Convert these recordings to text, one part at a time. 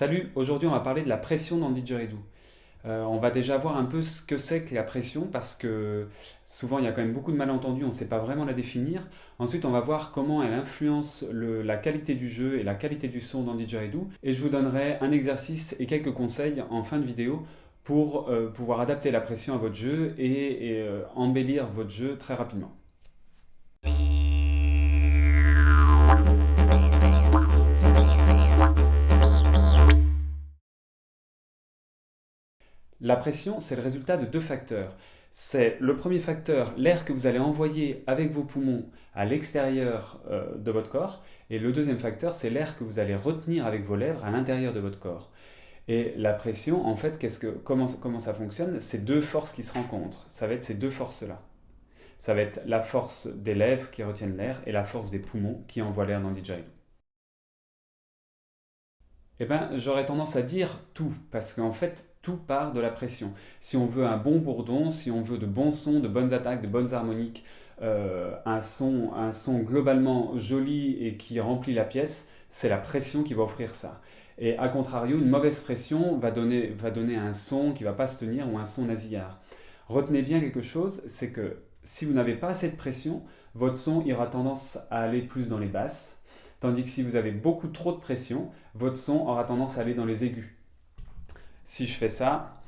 Salut, aujourd'hui on va parler de la pression dans le didgeridoo. On va déjà voir un peu ce que c'est que la pression parce que souvent il y a quand même beaucoup de malentendus, on ne sait pas vraiment la définir. Ensuite on va voir comment elle influence la qualité du jeu et la qualité du son dans le didgeridoo. Et je vous donnerai un exercice et quelques conseils en fin de vidéo pour pouvoir adapter la pression à votre jeu et embellir votre jeu très rapidement. La pression, c'est le résultat de deux facteurs. C'est le premier facteur, l'air que vous allez envoyer avec vos poumons à l'extérieur de votre corps, et le deuxième facteur, c'est l'air que vous allez retenir avec vos lèvres à l'intérieur de votre corps. Et la pression, en fait, comment ça fonctionne? C'est deux forces qui se rencontrent. Ça va être ces deux forces-là. Ça va être la force des lèvres qui retiennent l'air et la force des poumons qui envoient l'air dans le didgeridoo. Eh ben, j'aurais tendance à dire tout, parce qu'en fait, tout part de la pression. Si on veut un bon bourdon, si on veut de bons sons, de bonnes attaques, de bonnes harmoniques, un son globalement joli et qui remplit la pièce, c'est la pression qui va offrir ça. Et à contrario, une mauvaise pression va donner un son qui ne va pas se tenir ou un son nasillard. Retenez bien quelque chose, c'est que si vous n'avez pas assez de pression, votre son ira tendance à aller plus dans les basses, tandis que si vous avez beaucoup trop de pression, votre son aura tendance à aller dans les aigus. Si je fais ça,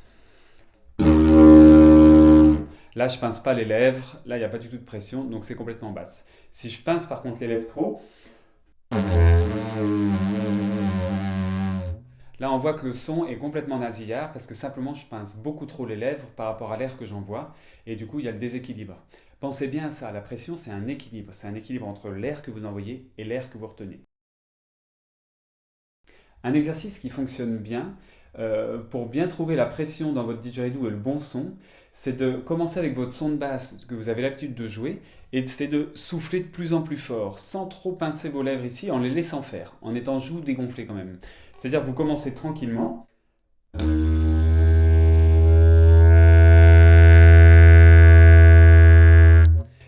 là je pince pas les lèvres, là il n'y a pas du tout de pression, donc c'est complètement basse. Si je pince par contre les lèvres trop, là on voit que le son est complètement nasillard parce que simplement je pince beaucoup trop les lèvres par rapport à l'air que j'envoie et du coup il y a le déséquilibre. Pensez bien à ça, la pression c'est un équilibre entre l'air que vous envoyez et l'air que vous retenez. Un exercice qui fonctionne bien pour bien trouver la pression dans votre didgeridoo et le bon son, c'est de commencer avec votre son de basse que vous avez l'habitude de jouer et c'est de souffler de plus en plus fort, sans trop pincer vos lèvres ici, en les laissant faire, en étant joues dégonflées quand même. C'est-à-dire que vous commencez tranquillement.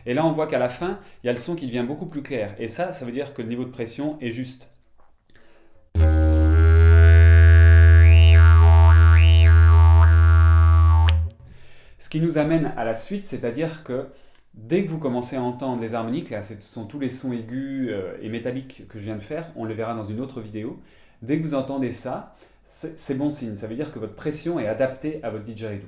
Et là, on voit qu'à la fin, il y a le son qui devient beaucoup plus clair. Et ça veut dire que le niveau de pression est juste. Ce qui nous amène à la suite, c'est-à-dire que dès que vous commencez à entendre les harmoniques, là ce sont tous les sons aigus et métalliques que je viens de faire, on les verra dans une autre vidéo, dès que vous entendez ça, c'est bon signe, ça veut dire que votre pression est adaptée à votre didgeridoo.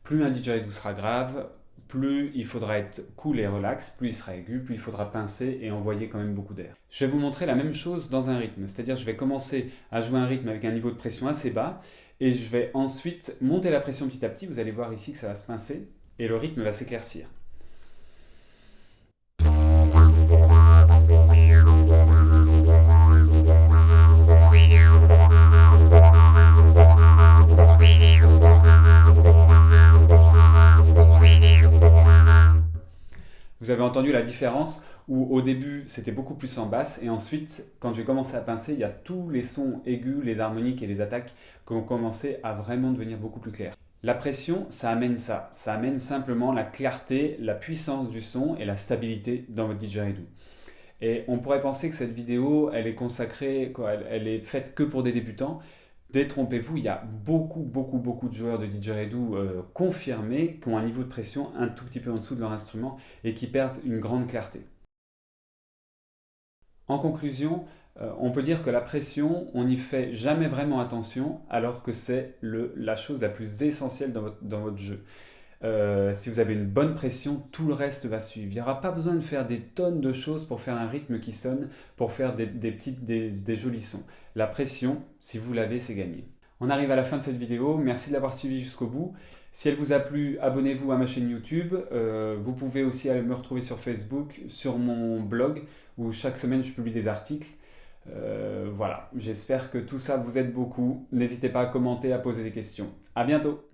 Plus un didgeridoo sera grave, plus il faudra être cool et relax, plus il sera aigu, plus il faudra pincer et envoyer quand même beaucoup d'air. Je vais vous montrer la même chose dans un rythme, c'est-à-dire je vais commencer à jouer un rythme avec un niveau de pression assez bas, et je vais ensuite monter la pression petit à petit, vous allez voir ici que ça va se pincer, et le rythme va s'éclaircir. Vous avez entendu la différence où au début c'était beaucoup plus en basse et ensuite quand j'ai commencé à pincer, il y a tous les sons aigus, les harmoniques et les attaques qui ont commencé à vraiment devenir beaucoup plus clairs. La pression, ça amène simplement la clarté, la puissance du son et la stabilité dans votre didgeridoo. Et on pourrait penser que cette vidéo, elle est consacrée, elle est faite que pour des débutants. Détrompez-vous, il y a beaucoup de joueurs de didgeridoo confirmés qui ont un niveau de pression un tout petit peu en dessous de leur instrument et qui perdent une grande clarté. En conclusion, on peut dire que la pression, on n'y fait jamais vraiment attention alors que c'est la chose la plus essentielle dans votre jeu. Si vous avez une bonne pression, tout le reste va suivre. Il n'y aura pas besoin de faire des tonnes de choses pour faire un rythme qui sonne, pour faire des jolis sons. La pression, si vous l'avez, c'est gagné. On arrive à la fin de cette vidéo, merci de l'avoir suivi jusqu'au bout. Si elle vous a plu, abonnez-vous à ma chaîne YouTube. Vous pouvez aussi aller me retrouver sur Facebook, sur mon blog, où chaque semaine je publie des articles. Voilà, j'espère que tout ça vous aide beaucoup. N'hésitez pas à commenter, à poser des questions. À bientôt!